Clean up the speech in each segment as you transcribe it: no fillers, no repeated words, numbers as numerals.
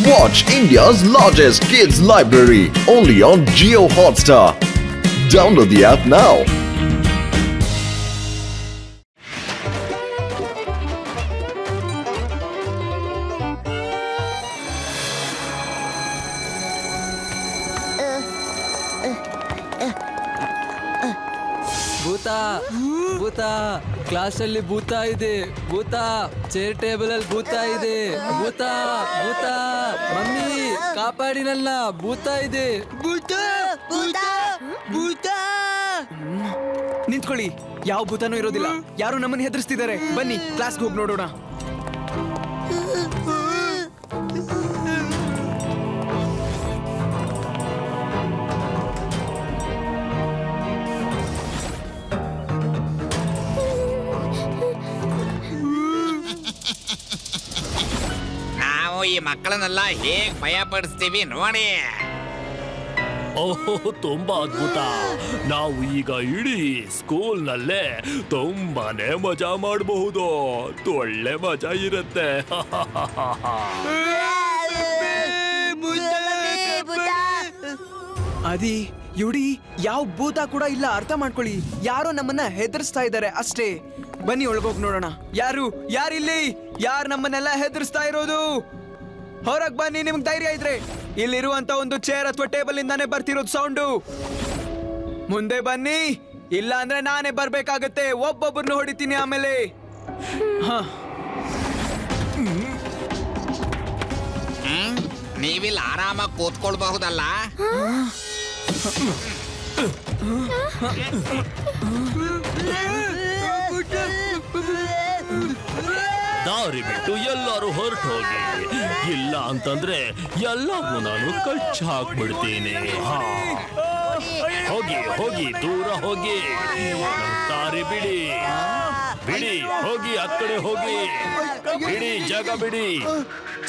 Watch India's largest kids library only on Jio Hotstar. Download the app now. ಭೂತ ಭೂತ class ಅಲ್ಲಿ ಭೂತ ಇದೆ, ಭೂತ ಚೇರ್ ಟೇಬಲ್ ಅಲ್ಲಿ ಭೂತ ಇದೆ, ಭೂತ ಭೂತ ಮಮ್ಮಿ ಕಾಪಾಡಿನಲ್ಲ, ಭೂತ ಇದೆ, ಭೂತ ಭೂತ ಭೂತ. ನಿಂತ್ಕೊಳ್ಳಿ, ಯಾವ ಭೂತನೂ ಇರೋದಿಲ್ಲ. ಯಾರು ನಮ್ಮನ್ನ ಹೆದರ್ಸ್ತಿದ್ದಾರೆ. ಬನ್ನಿ ಕ್ಲಾಸ್ಗೆ ಹೋಗಿ ನೋಡೋಣ. ನಾವು ಈ ಮಕ್ಕಳನ್ನೆಲ್ಲ ಹೇಗ್ ಭಯ ಪಡಿಸ್ತೀವಿ ನೋಡಿ. ಓಹೋ, ತುಂಬಾ ಅದ್ಭುತ. ನಾವು ಈಗ ಇಡೀ ಸ್ಕೂಲ್ನಲ್ಲೇ ತುಂಬಾನೇ ಮಜಾ ಮಾಡಬಹುದು. ಒಳ್ಳೆ ಮಜಾ ಇರುತ್ತೆ. ಅದಿ ಯುಡಿ, ಯಾವ ಭೂತ ಕೂಡ ಇಲ್ಲ. ಅರ್ಥ ಮಾಡ್ಕೊಳ್ಳಿ, ಯಾರೋ ನಮ್ಮನ್ನ ಹೆದರ್ಸ್ತಾ ಇದ್ದಾರೆ ಅಷ್ಟೇ. ಬನ್ನಿ ಒಳಗೋಗಿ ನೋಡೋಣ. ಯಾರಿಲ್ಲಿ? ಯಾರು ನಮ್ಮನ್ನೆಲ್ಲ ಹೆದರ್ಸ್ತಾ ಇರೋದು? ಹೊರಗ್ ಬನ್ನಿ, ನಿಮ್ಗೆ ಧೈರ್ಯ ಇದ್ರೆ. ಇಲ್ಲಿರುವಂತ ಒಂದು ಚೇರ್ ಅಥವಾ ಟೇಬಲ್ ಇಂದಾನೆ ಬರ್ತಿರೋದು ಸೌಂಡು. ಮುಂದೆ ಬನ್ನಿ, ಇಲ್ಲ ಅಂದ್ರೆ ನಾನೇ ಬರ್ಬೇಕಾಗತ್ತೆ. ಒಬ್ಬೊಬ್ಬರನ್ನು ಹೊಡಿತೀನಿ ಆಮೇಲೆ. ನೀವಿಲ್ಲಿ ಆರಾಮಾಗಿ ಕೂತ್ಕೊಳ್ಬಹುದಲ್ಲ. ದಾರಿ ಬಿಟ್ಟು ಎಲ್ಲರೂ ಹೊರಟು ಹೋಗಿ, ಇಲ್ಲ ಅಂತಂದ್ರೆ ಎಲ್ಲಾರ್ನು ನಾನು ಕಚ್ಚಿ ಹಾಕ್ಬಿಡ್ತೀನಿ. ಹೋಗಿ ಹೋಗಿ, ದೂರ ಹೋಗಿ. ದಾರಿ ಬಿಡಿ ಬಿಡಿ, ಹೋಗಿ ಆ ಕಡೆ ಹೋಗಿ, ಬಿಡಿ ಜಾಗ ಬಿಡಿ.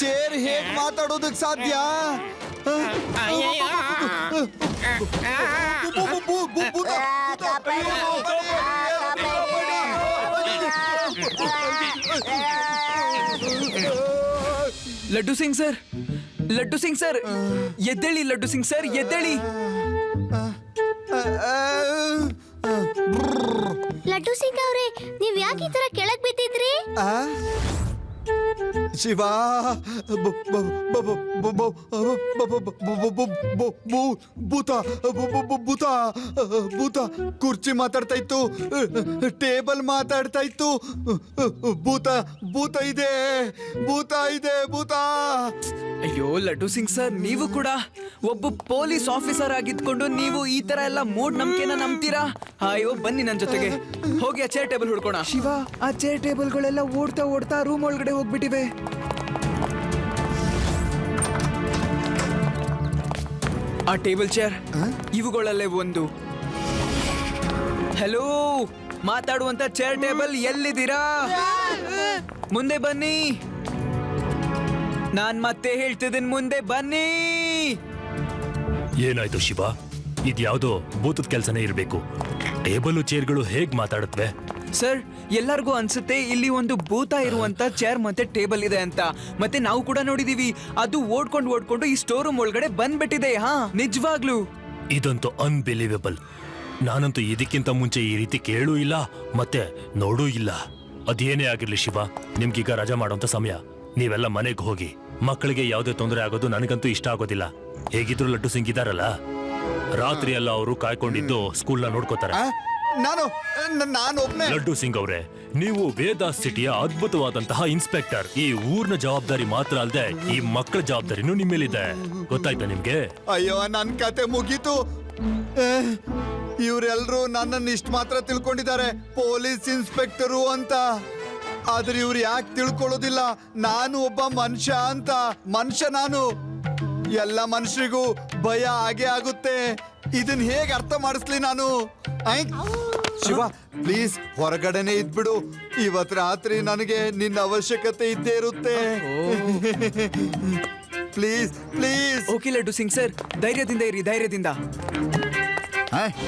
ಚೇರ್ ಹೇಗ್ ಮಾತಾಡೋದಕ್ ಸಾಧ್ಯ? ಲಡ್ಡು ಸಿಂಗ್ ಸರ್, ಲಡ್ಡು ಸಿಂಗ್ ಸರ್, ಎದ್ದೇಳಿ. ಲಡ್ಡು ಸಿಂಗ್ ಸರ್, ಎದ್ದೇಳಿ. ಲಡ್ಡು ಸಿಂಗ್ ಅವ್ರೆ, ನೀವ್ ಯಾಕೆ ಈ ತರ ಕೆಳಗ್ ಬಿದ್ದಿದ್ರಿ? ಶಿವ, ಭೂತ ಭೂತ ಭೂತ ಕುರ್ಚಿ ಮಾತಾಡ್ತಾ ಇತ್ತು, ಟೇಬಲ್ ಮಾತಾಡ್ತಾ ಇತ್ತು. ಭೂತ ಭೂತ ಇದೆ, ಭೂತ ಇದೆ, ಭೂತ. ಅಯ್ಯೋ ಲಡ್ಡು ಸಿಂಗ್ ಸರ್, ನೀವು ಕೂಡ ಒಬ್ಬ ಪೊಲೀಸ್ ಆಫೀಸರ್ ಆಗಿದ್ಕೊಂಡು ನೀವು ಈ ತರ ಎಲ್ಲ ಮೂಢ ನಂಬಿಕೆನ ನಂಬ್ತೀರಾ? ಅಯ್ಯೋ ಬನ್ನಿ ನನ್ ಜೊತೆಗೆ. ಹೋಗಿ ಆ ಚೇರ್ ಟೇಬಲ್ ಹುಡ್ಕೋಣ. ಶಿವ, ಆ ಚೇರ್ ಟೇಬಲ್ಗಳೆಲ್ಲ ಓಡ್ತಾ ಓಡ್ತಾ ರೂಮ್ ಒಳಗಡೆ ಹೋಗ್ಬಿಟ್ಟಿವೆ. ಆ ಟೇಬಲ್ ಚೇರ್ ಇವುಗಳಲ್ಲೇ ಒಂದು. ಹಲೋ, ಮಾತಾಡುವಂತ ಚೇರ್ ಟೇಬಲ್ ಎಲ್ಲಿದ್ದೀರಾ? ಮುಂದೆ ಬನ್ನಿ. ನಾನ್ ಮತ್ತೆ ಹೇಳ್ತಿದ್ದೀನಿ, ಮುಂದೆ ಬನ್ನಿ. ಏನಾಯ್ತು ಶಿವ? ಇದ್ಯಾವುದೋ ಭೂತದ ಕೆಲಸನೇ ಇರಬೇಕು. ಟೇಬಲ್ ಚೇರ್ಗಳು ಹೇಗ್ ಮಾತಾಡುತ್ತವೆ? ಸರ್, ಎಲ್ಲರಿಗೂ ಅನ್ಸುತ್ತೆ ಇಲ್ಲಿ ಒಂದು ಭೂತ ಇರುವಂತ ಚೇರ್ ಮತ್ತೆ ಟೇಬಲ್ ಇದೆ ಅಂತ. ಮತ್ತೆ ನಾವು ಕೂಡ ನೋಡಿದೀವಿ, ಅದು ಓಡ್ಕೊಂಡು ಈ ಸ್ಟೋರ್ ರೂಮ್ ಒಳಗಡೆ ಬಂದ್ಬಿಟ್ಟಿದೆ. ಹಾ, ನಿಜವಾಗ್ಲು ಇದಂತೂ ಅನ್ಬಿಲೀವೇಬಲ್. ನಾನಂತೂ ಇದಕ್ಕಿಂತ ಮುಂಚೆ ಈ ರೀತಿ ಕೇಳೂ ಇಲ್ಲ ಮತ್ತೆ ನೋಡೂ ಇಲ್ಲ. ಅದೇನೇ ಆಗಿರ್ಲಿ ಶಿವ, ನಿಮ್ಗೀಗ ರಜಾ ಮಾಡೋಂತ ಸಮಯ. ನೀವೆಲ್ಲ ಮನೆಗೆ ಹೋಗಿ. ಮಕ್ಕಳಿಗೆ ಯಾವುದೇ ತೊಂದರೆ ಆಗೋದು ನನಗಂತೂ ಇಷ್ಟ ಆಗೋದಿಲ್ಲ. ಹೇಗಿದ್ರು ಲಡ್ಡು ಸಿಂಗ್ ಇದಾರಲ್ಲ, ರಾತ್ರಿ ಎಲ್ಲ ಅವರು ಕಾಯ್ಕೊಂಡಿದ್ದು ಸ್ಕೂಲ್ನ ನೋಡ್ಕೋತಾರೆ. ನಾನು ಒಬ್ನೇ. ಲಡ್ಡು ಸಿಂಗ್ ಅವರೇ, ನೀವು ವೇದಾಸ್ ಸಿಟಿಯ ಅದ್ಭುತವಾದಂತಹ ಇನ್ಸ್ಪೆಕ್ಟರ್. ಈ ಊರ್ನ ಜವಾಬ್ದಾರಿ ಮಾತ್ರ ಅಲ್ಲದೆ ಈ ಮಕ್ಕಳ ಜವಾಬ್ದಾರಿನೂ ನಿಮ್ಮೇಲಿದೆ. ಗೊತ್ತಾಯ್ತಾ ನಿಮ್ಗೆ? ಅಯ್ಯೋ, ನನ್ ಕತೆ ಮುಗೀತು. ಇವರೆಲ್ಲರೂ ನನ್ನನ್ನು ಇಷ್ಟ ಮಾತ್ರ ತಿಳ್ಕೊಂಡಿದ್ದಾರೆ, ಪೊಲೀಸ್ ಇನ್ಸ್ಪೆಕ್ಟರು ಅಂತ. ಆದ್ರೆ ಇವ್ರು ಯಾಕೆ ತಿಳ್ಕೊಳ್ಳೋದಿಲ್ಲ ನಾನು ಒಬ್ಬ ಮನುಷ್ಯ ಅಂತ. ಮನುಷ್ಯ ನಾನು. ಎಲ್ಲ ಮನುಷ್ಯರಿಗೂ ಭಯ ಆಗೇ ಆಗುತ್ತೆ. ಇದನ್ನ ಹೇಗೆ ಅರ್ಥ ಮಾಡಿಸ್ಲಿ ನಾನು? ಶಿವ, ಪ್ಲೀಸ್ ಹೊರಗಡೆನೆ ಇದ್ಬಿಡು. ಇವತ್ ರಾತ್ರಿ ನನಗೆ ನಿನ್ನ ಅವಶ್ಯಕತೆ ಇದ್ದೇ ಇರುತ್ತೆ. Please please. Okay laddu Singh sir, ಧೈರ್ಯದಿಂದ ಇರಿ, ಧೈರ್ಯದಿಂದ.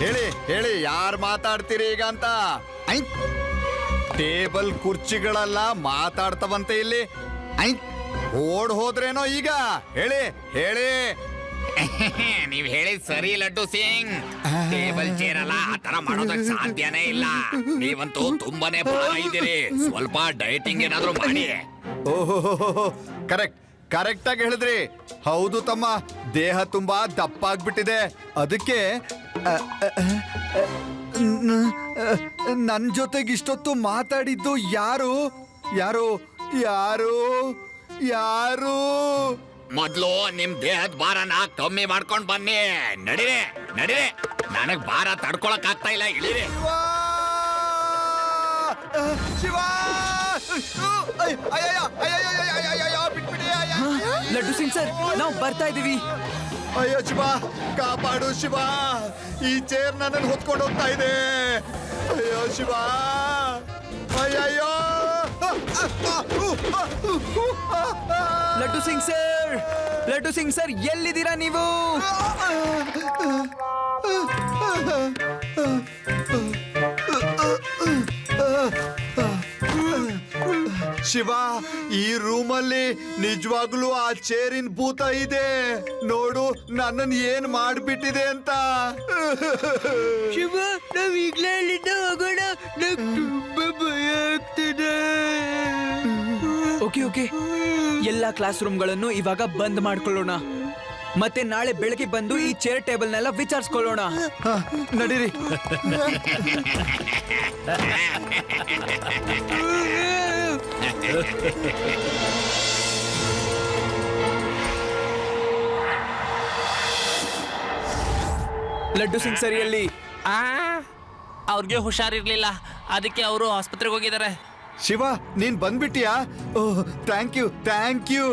ಹೇಳಿ ಹೇಳಿ, ಯಾರು ಮಾತಾಡ್ತೀರಿ ಈಗ ಅಂತ? ಟೇಬಲ್ ಕುರ್ಚಿಗಳೆಲ್ಲ ಮಾತಾಡ್ತವಂತೆ ಇಲ್ಲಿ. ಓಡ್ ಹೋದ್ರೇನೋ ಈಗ ಹೇಳಿ ಹೇಳಿ. ನೀವ್ ಹೇಳಿದ್ ಸರಿ ಲಡ್ಡು ಸಿಂಗ್. ಟೇಬಲ್ ಚೇರ್ ಅಲ್ಲ ಆ ತರ ಮಾಡೋದಕ್ ಸಾಧ್ಯನೇ ಇಲ್ಲ. ನೀವಂತೂ ತುಂಬಾನೇ ಭಾರ ಇದ್ದೀರಿ. ಸ್ವಲ್ಪ ಡಯಟಿಂಗ್ ಏನಾದ್ರೂ ಮಾಡಿ. ಓಹೋ ಕರೆಕ್ಟ್ ಕರೆಕ್ಟ್ ಆಗಿ ಹೇಳಿದ್ರಿ. ಹೌದು ತಮ್ಮ, ದೇಹ ತುಂಬಾ ದಪ್ಪಾಗ್ಬಿಟ್ಟಿದೆ. ಅದಕ್ಕೆ ನನ್ ಜೊತೆಗೆ ಇಷ್ಟೊತ್ತು ಮಾತಾಡಿದ್ದು ಯಾರು ಯಾರು ಯಾರು ಯಾರು? ಮೊದ್ಲು ನಿಮ್ ದೇಹದ ಭಾರನ ಕಮ್ಮಿ ಮಾಡ್ಕೊಂಡ್ ಬನ್ನಿ. ನಡೀರಿ ನಡೀರಿ, ನನಗ್ ಭಾರ ತಡ್ಕೊಳಕ್ ಆಗ್ತಾ ಇಲ್ಲ. ಇಳಿರಿ. ಶಿವ ಲಡ್ಡು ಸಿಂಗ್ ಸರ್, ನಾವು ಬರ್ತಾ ಇದೀವಿ. ಅಯ್ಯೋ ಶಿವ, ಕಾಪಾಡು ಶಿವ, ಈ ಚೇರ್ ನನ್ನನ್ನು ಹೊತ್ಕೊಂಡು ಹೋಗ್ತಾ ಇದೆ. ಅಯ್ಯೋ ಶಿವ, ಅಯ್ಯಯ್ಯೋ. ಲಡ್ಡು ಸಿಂಗ್ ಸರ್, ಲಡ್ಡು ಸಿಂಗ್ ಸರ್, ಎಲ್ಲಿದ್ದೀರಾ ನೀವು? ಶಿವ, ಈ ರೂಮಲ್ಲಿ ನಿಜವಾಗ್ಲೂ ಆ ಚೇರಿನ ಭೂತ ಇದೆ. ನೋಡು ನನ್ನನ್ನು ಏನ್ ಮಾಡ್ಬಿಟ್ಟಿದೆ ಅಂತ. ಶಿವ, ನಾವ್ ಈಗ್ಲೇ ಇಲ್ಲಿಂದ ಹೋಗೋಣ. ನಂಗ್ ತುಂಬಾ ಭಯ ಆಗ್ತಿದೆ. ಓಕೆ ಓಕೆ, ಎಲ್ಲಾ ಕ್ಲಾಸ್ ರೂಮ್ಗಳನ್ನು ಇವಾಗ ಬಂದ್ ಮಾಡ್ಕೊಳ್ಳೋಣ. ಮತ್ತೆ ನಾಳೆ ಬೆಳಗ್ಗೆ ಬಂದು ಈ ಚೇರ್ ಟೇಬಲ್ನೆಲ್ಲ ವಿಚಾರಿಸ್ಕೊಳ್ಳೋಣ. ನಡೀರಿ. ಲಡ್ಡು ಸಿಂಗ್ ಸರಿಯಲ್ಲಿ ಅವ್ರಿಗೆ ಹುಷಾರಿರ್ಲಿಲ್ಲ, ಅದಕ್ಕೆ ಅವರು ಆಸ್ಪತ್ರೆಗೆ ಹೋಗಿದ್ದಾರೆ. ಶಿವ, ನೀನ್ ಬಂದ್ಬಿಟ್ಟಿಯಾ? ಓಹ್, ಥ್ಯಾಂಕ್ ಯು ಥ್ಯಾಂಕ್ ಯು.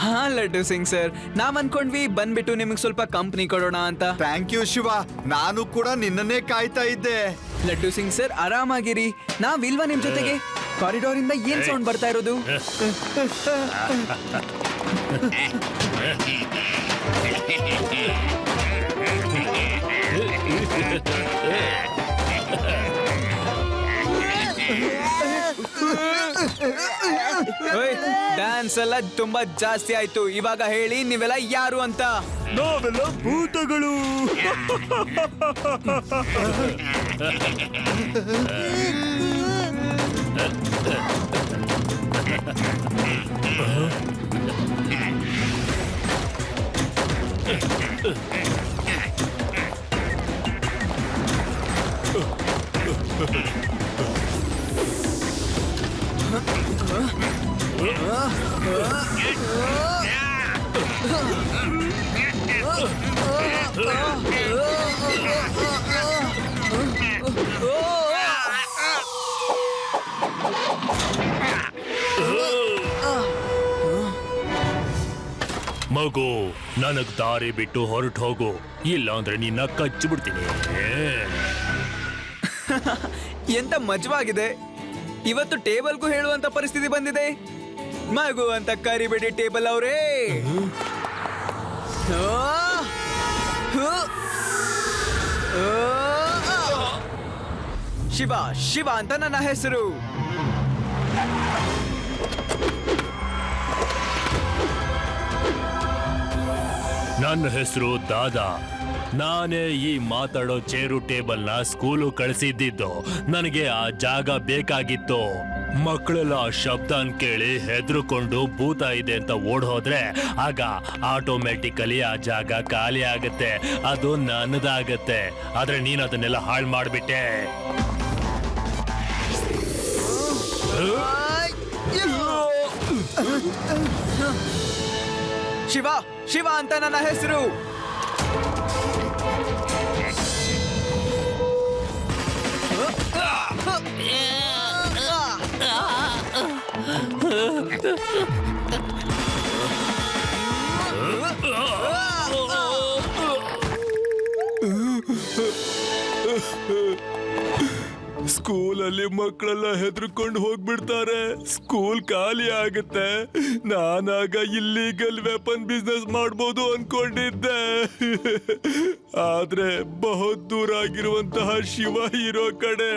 ಹಾ ಲಡ್ಡು ಸಿಂಗ್ ಸರ್, ನಾವ್ ಅನ್ಕೊಂಡ್ವಿ ಬಂದ್ಬಿಟ್ಟು ನಿಮಗೆ ಸ್ವಲ್ಪ ಕಂಪ್ನಿ ಕೊಡೋಣ ಅಂತ. ಥ್ಯಾಂಕ್ ಯು ಶಿವ, ನಾನು ಕೂಡ ನಿನ್ನನ್ನೇ ಕಾಯ್ತಾ ಇದ್ದೆ. ಲಡ್ಡು ಸಿಂಗ್ ಸರ್, ಆರಾಮಾಗಿರಿ. ನಾವಿಲ್ವಾ ನಿಮ್ ಜೊತೆಗೆ? ಕಾರಿಡಾರ್ ಇಂದ ಏನ್ ಸೌಂಡ್ ಬರ್ತಾ ಇರೋದು? ಡ್ಯಾನ್ಸ್ ಎಲ್ಲ ತುಂಬಾ ಜಾಸ್ತಿ ಆಯ್ತು. ಇವಾಗ ಹೇಳಿ, ನೀವೆಲ್ಲ ಯಾರು ಅಂತ? ನಾವೆಲ್ಲ ಭೂತಗಳು. ಮಗು, ನನಗ್ ದಾರಿ ಬಿಟ್ಟು ಹೊರಟು ಹೋಗು, ಇಲ್ಲ ಅಂದ್ರೆ ನಿನ್ನ ಕಚ್ಚಿಬಿಡ್ತೀನಿ. ಎಂತ ಮಜವಾಗಿದೆ. ಇವತ್ತು ಟೇಬಲ್ಗೂ ಹೇಳುವಂತ ಪರಿಸ್ಥಿತಿ ಬಂದಿದೆ. ಮಗು ಅಂತ ಕರಿಬೇಡಿ ಟೇಬಲ್ ಅವರೇ. ಶಿವ, ಶಿವ ಅಂತ ನನ್ನ ಹೆಸರು. ನನ್ನ ಹೆಸರು ದಾದಾ. ನಾನೇ ಈ ಮಾತಾಡೋ ಚೇರು ಟೇಬಲ್ನ ಸ್ಕೂಲು ಕಳಿಸಿದ್ದು. ನನಗೆ ಆ ಜಾಗ ಬೇಕಾಗಿತ್ತು. ಮಕ್ಕಳೆಲ್ಲ ಆ ಶಬ್ದನ್ ಕೇಳಿ ಹೆದರ್ಕೊಂಡು ಭೂತ ಇದೆ ಅಂತ ಓಡ್ ಹೋದ್ರೆ ಆಗ ಆಟೋಮೆಟಿಕಲಿ ಆ ಜಾಗ ಖಾಲಿ ಆಗತ್ತೆ. ಅದು ನನ್ನದಾಗತ್ತೆ. ಆದ್ರೆ ನೀನ್ ಅದನ್ನೆಲ್ಲ ಹಾಳು ಮಾಡ್ಬಿಟ್ಟೆ. ಶಿವ, ಶಿವ ಅಂತ ನನ್ನ ಹೆಸರು. ಸ್ಕೂಲಲ್ಲಿ ಮಕ್ಕಳೆಲ್ಲ ಹೆದರ್ಕೊಂಡು ಹೋಗ್ಬಿಡ್ತಾರೆ, ಸ್ಕೂಲ್ ಖಾಲಿ ಆಗುತ್ತೆ. ನಾನಾಗ ಇಲ್ಲಿಗಲ್ ವೆಪನ್ ಬಿಸ್ನೆಸ್ ಮಾಡ್ಬೋದು ಅನ್ಕೊಂಡಿದ್ದೆ. ಆದ್ರೆ ಬಹುತ್ ದೂರ ಆಗಿರುವಂತಹ ಶಿವ ಇರೋ ಕಡೆ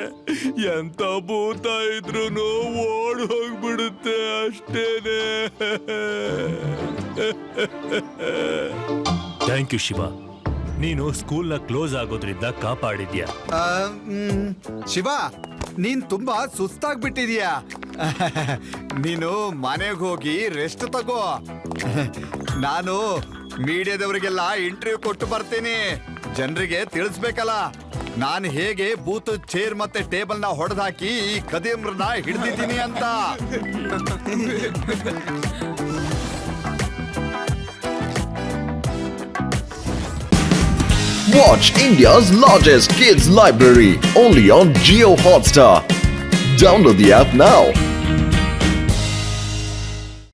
ಎಂತ ಭೂತ ಇದ್ರೂನು ಓಡ್ ಹೋಗ್ಬಿಡುತ್ತೆ ಅಷ್ಟೇನೆ. ಥ್ಯಾಂಕ್ ಯು ಶಿವ, ನೀನು ಸ್ಕೂಲ್ನ ಕ್ಲೋಸ್ ಆಗೋದ್ರಿಂದ ಕಾಪಾಡಿದ್ಯಾ. ಶಿವ, ನೀನ್ ತುಂಬಾ ಸುಸ್ತಾಗ್ಬಿಟ್ಟಿದ್ಯಾ. ನೀನು ಮನೆಗೆ ಹೋಗಿ ರೆಸ್ಟ್ ತಗೋ. ನಾನು ಮೀಡಿಯಾದವರಿಗೆಲ್ಲ ಇಂಟರ್ವ್ಯೂ ಕೊಟ್ಟು ಬರ್ತೀನಿ. ಜನರಿಗೆ ತಿಳಿಸ್ಬೇಕಲ್ಲ ನಾನು ಹೇಗೆ ಬೂತ್ ಚೇರ್ ಮತ್ತೆ ಟೇಬಲ್ ನ ಹೊಡೆದಾಕಿ ಈ ಕದಿಮ್ರನ್ನ ಹಿಡ್ದಿದ್ದೀನಿ ಅಂತ. Watch India's largest kids library only on Geo Hotstar. Download the app now.